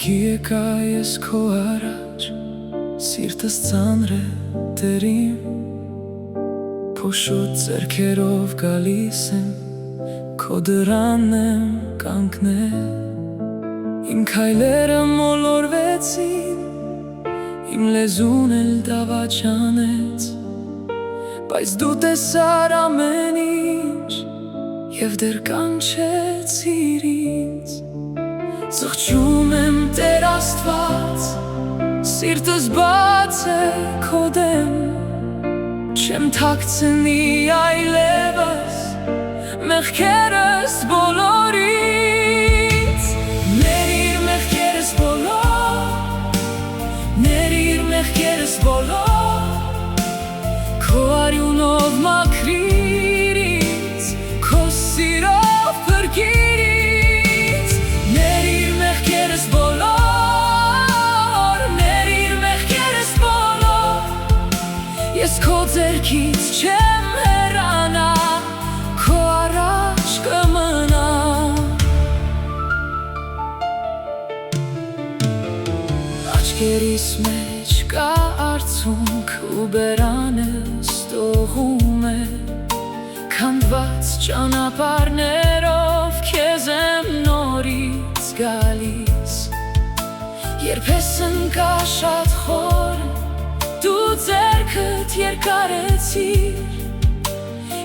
Ուղղակի եկա ես քո առաջ, սիրտս ծանր է դերիմ, փոշոտ ձեռքերով գալիս եմ, քո դռան եմ կանգնել։ Իմ քայլերը մոլորվեցին, իմ լեզուն էլ դավաճանեց, բայց դու տեսար ամեն ինչ և դեռ կանչեցիր ինձ։ Զղջում եմ Տեր Աստված, սիրտս բաց է քո դեմ, չեմ թաքցնի այլևս մեղքերս բոլորից։ Ներիր մեղքերս բոլոր, ներիր մեղքերս բոլոր, քո արյունով մաքրիր ինձ, քո սիրով փրկիր ինձ։ Ներիր մեղքերս բոլոր, ներիր մեղքերս բոլոր, ես քո ձեռքից չեմ հեռանա, քո առաջ կմնամ։ Աչքերիս մեջ կա արցունք ու բերանս տողում է, քանդված ճանապարհներով քեզ եմ նորից գալիս։ Երբ ես ընկա շատ խոր, դու ձեռքդ երկարեցիր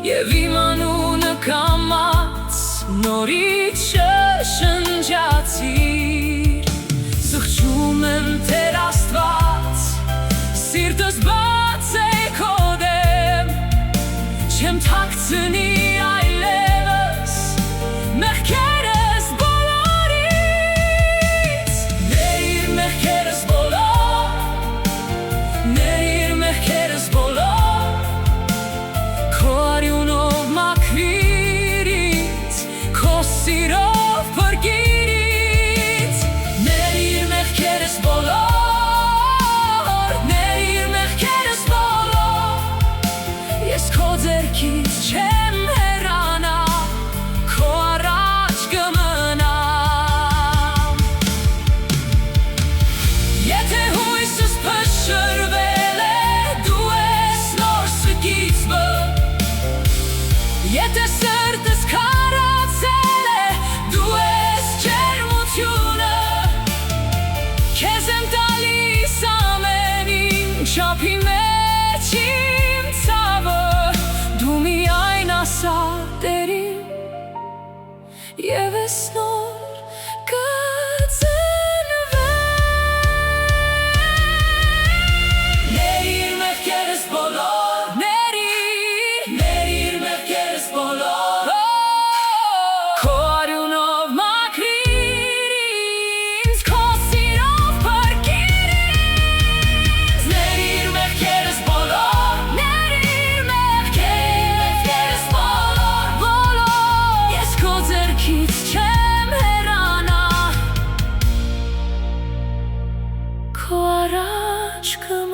և իմ անունը կամաց նորից շշնջացիր։ Զղջում եմ Տեր Աստված, սիրտս բաց է քո դեմ, չեմ թաքցնի այլևս մեղքերս բոլորից։ Ներիր մեղքերս բոլոր, ներիր մեղքերս բոլոր, քո արյունով մաքրիր ինձ, քո սիրով փրկիր ինձ։ Ներիր մեղքերս բոլոր, ներիր մեղքերս բոլոր, ես քո ձեռքից չեմ հեռանա, քո առաջ կմնամ։ Եթե հույսս փշրվել է, դու ես նոր սկիզբը, եթե սրտս քարացել է, դու ես ջերմությունը, քեզ եմ տալիս ամեն ինչ, ափի մեջ իմ ցավը, դու միայն ասա Տերին, և ես նոր կծնվեմ։ Ներիր մեղքերս բոլոր, ներիր, ներիր մեղքերս բոլոր, քո արյունով մաքրիր ինձ, քո սիրով փրկիր ինձ։ Ներիր մեղքերս բոլոր, ներիր մեղքերս բոլոր, բոլոր, ես քո ձեռքից չեմ հեռանա, քո առաջ կմնամ։